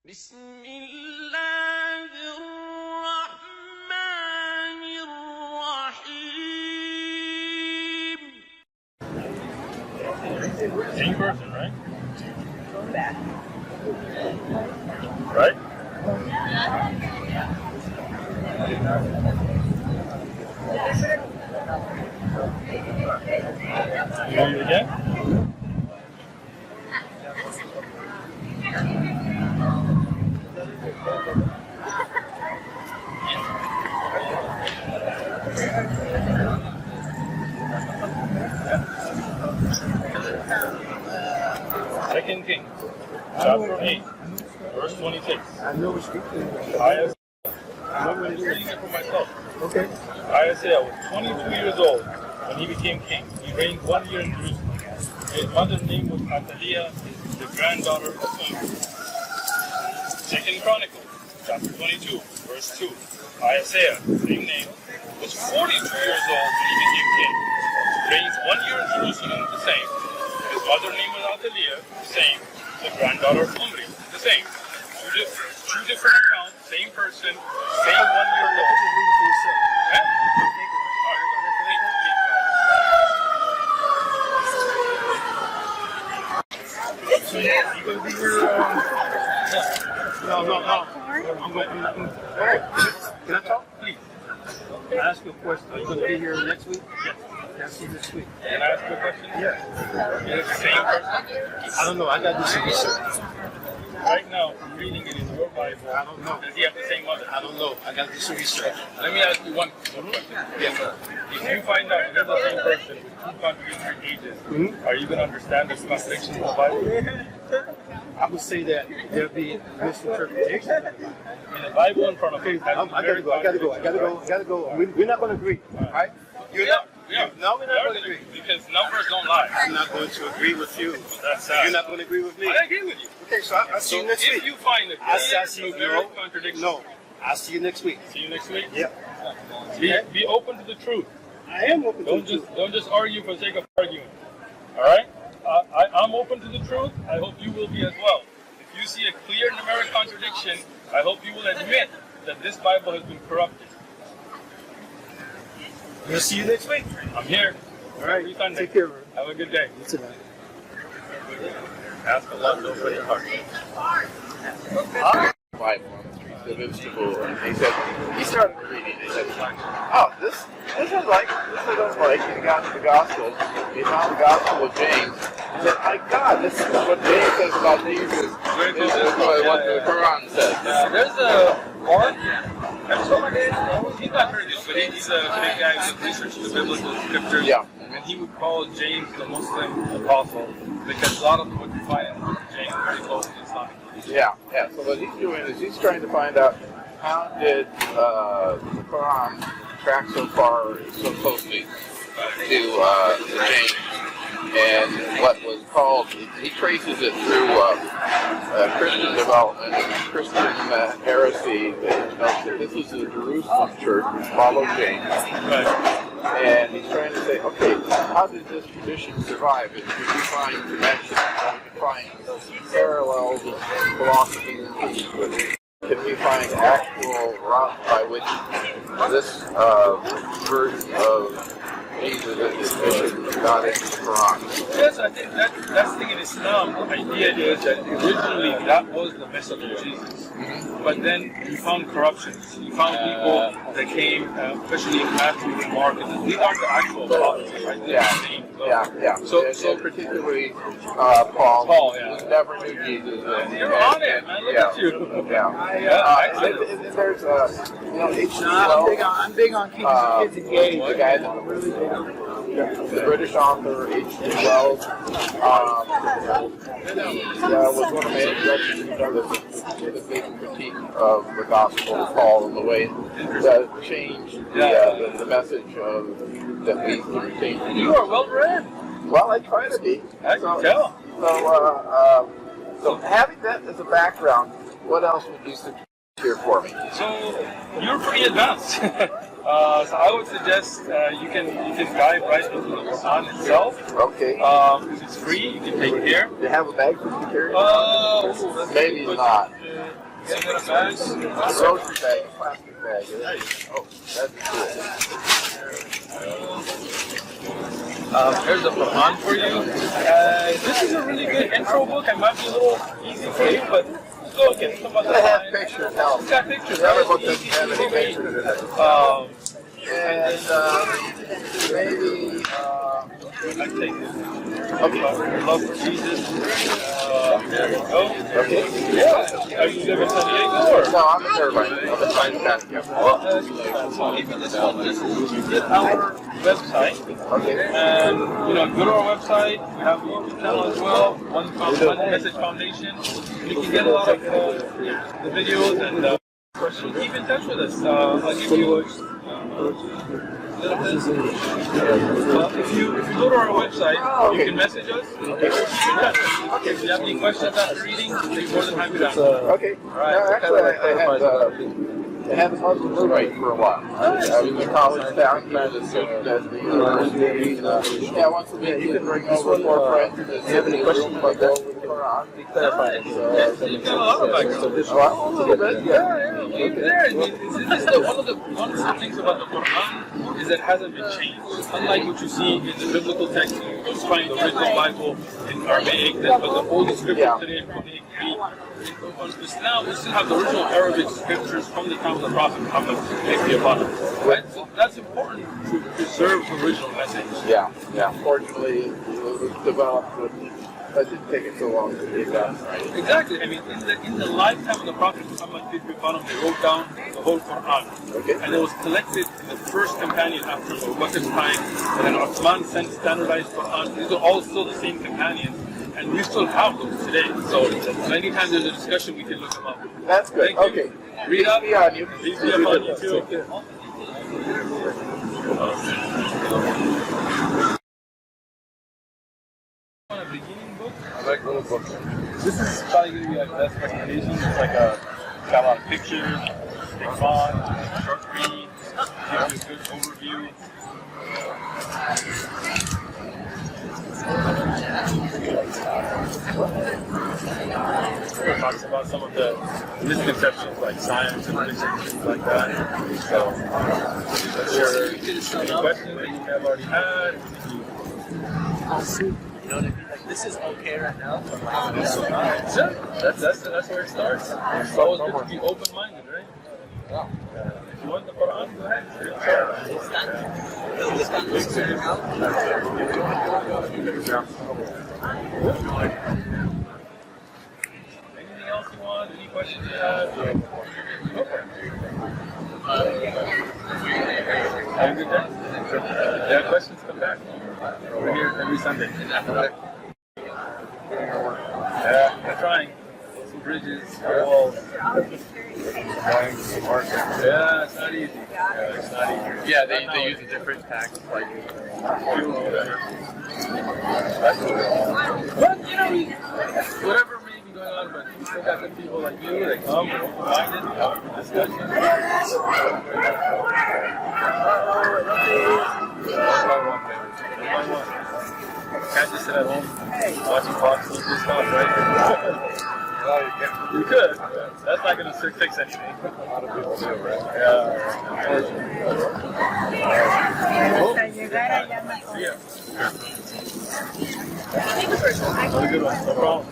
بسم الله الرحمن الرحيم. Same person, right? Right? You read it again? Second Kings, chapter 8, verse 26. I'm reading it for myself. Okay. Isaiah was 22 years old when he became king. He reigned 1 year in Jerusalem. His mother's name was Athaliah, the granddaughter of Omri. Second Chronicles, chapter 22, verse 2. Isaiah, same name, was 42 years old when he became king. Reigned 1 year in Jerusalem, the same. His mother's name was Athaliah, the same. The granddaughter of Omri, the same. Two different accounts, same person, same 1 year old. So you gonna be here? No. I'm going. Can I talk, please? Can I ask you a question? Are you going to be here next week? Yes. Can I see this week? Can I ask you a question? Yes. Is it the same person? I don't know. I got to do some research. Right now, from reading it in your Bible, I don't know. Does he have the same mother? I don't know. I got to do some research. Let me ask you one question. Yes, sir. If you find out you're the same person with two contradictory ages, are you going to understand this contradiction in the Bible? I would say that there'll be misinterpretation. In the Bible in front of you. I gotta go. We're not going to agree. All right? You're not. Yeah. No, we're not going to agree. Because numbers don't lie. I'm not going to agree with you. That's You're not going to agree with me. I agree with you. Okay, so I'll see you next week. If you find a clear contradiction. No, I'll see you next week. See you next week? Yeah. Be open to the truth. I am open to the truth. Don't just argue for the sake of arguing. All right? I'm open to the truth. I hope you will be as well. If you see a clear numeric contradiction, I hope you will admit that this Bible has been corrupted. We'll see you next week. I'm here. All right. Take care, man. Have a good day. You too, man. Ask Allah to open your heart. Bible on the streets of Istanbul, and he said, he started reading, he said, oh, this I don't like, and he got to the Gospels, he found the Gospel of James, he said, my God, this is what James says about Jesus, this is what the Quran says. There's a Mark, he's not very good, but he's a big guy who researches the biblical scriptures, and he would call James the Muslim apostle, because a lot of them would find James very close to Islam. Yeah. So what he's doing is he's trying to find out how did the Quran track so closely to James, and what was called. He traces it through Christian development, Christian heresy. That this is the Jerusalem church which followed James. And he's trying to say, okay, how did this tradition survive? And can we find connections? Can we find parallels in philosophy and peace? Can we find actual routes by which this version of Jesus and his mission got into the Quran? Yes, I think that's the thing in Islam. The idea is that originally that was the message of Jesus. But then you found corruptions. You found people that came, especially in Matthew and Mark, and these aren't the actual prophets, right? Yeah. So particularly Paul, who never knew Jesus. You're on it, man. Look at you. There's H.G. I'm big on keeping the kids engaged. The guy that really the British author H.G. Wells. He was one of my introductions to the big critique of the Gospel of Paul and the way that changed the message that we contain. You are well read. Well, I try to be. I can tell. So having that as a background, what else would you suggest here for me? So you're pretty advanced. So I would suggest you can dive right into the Quran itself. Okay. Because it's free, you can take care. They have a bag for you to carry? Maybe not. Grocery bag, plastic bag. Oh, that'd be cool. Here's a Quran for you. This is a really good intro book. It might be a little easy for you, but go and get some of the They have pictures, help. It's got pictures. The other Right? book doesn't have any pictures in it. And maybe, I take this. Love for Jesus. There we go. okay. Yeah. Are you live in San Diego or? No, I'm in Irvine. I'm in Philadelphia. So even this one, this is our website. Okay. And go to our website. We have a YouTube channel as well. One Message Foundation. You can get a lot of the videos and questions. Keep in touch with us. I'll give you if you go to our website, you can message us. Keep in touch. If you have any questions after reading, we're more than happy to answer. Okay. Actually, I had been on the right for a while. I was in college down here. Once a week you can bring over 4 friends. Do you have any questions about that? You've got a lot of background. A little bit, yeah. One of the things about the Quran is that it hasn't been changed. Unlike what you see in the biblical text, you find the original Bible in Aramaic, but the oldest scriptures today in Greek. On Islam, we still have the original Arabic scriptures from the time of the Prophet Muhammad, right? So that's important to preserve the original message. Yeah. Fortunately, it was developed, but it didn't take it so long to get that right. Exactly. I mean, in the lifetime of the Prophet Muhammad, they wrote down the whole Quran. Okay. And it was collected in the first companion after Abu Bakr's time. And then Uthman sent standardized Quran. These are all still the same companions. And we still have them today. So anytime there's a discussion, we can look them up. That's good. Thank you. Okay. Read up. Peace be on you. Peace be upon you too. On a beginning book, I like little books. this is probably going to be like the best recommendation. It's like got a lot of pictures, big font, short read, gives you a good overview. It talks about some of the misconceptions like science and religion and things like that. So, any questions that you have already had? This is okay right now. Sure, that's where it starts. It's always good to be open-minded, right? Yeah. If you want the Quran, go ahead. Anything else you want? Any questions you have? Go for it. Have a good day. If you have questions, come back. We're here every Sunday. Yeah, we're trying. Some bridges, walls. Yeah, it's not easy. It's not easy. Yeah, they use a different tax, like But whatever may be going on, but you still got good people like you that come and open-minded, have discussions. Can't just sit at home watching Fox News and stuff, right? You could. That's not going to fix anything. A lot of people do, right? Yeah. See ya. Have a good one. No problem.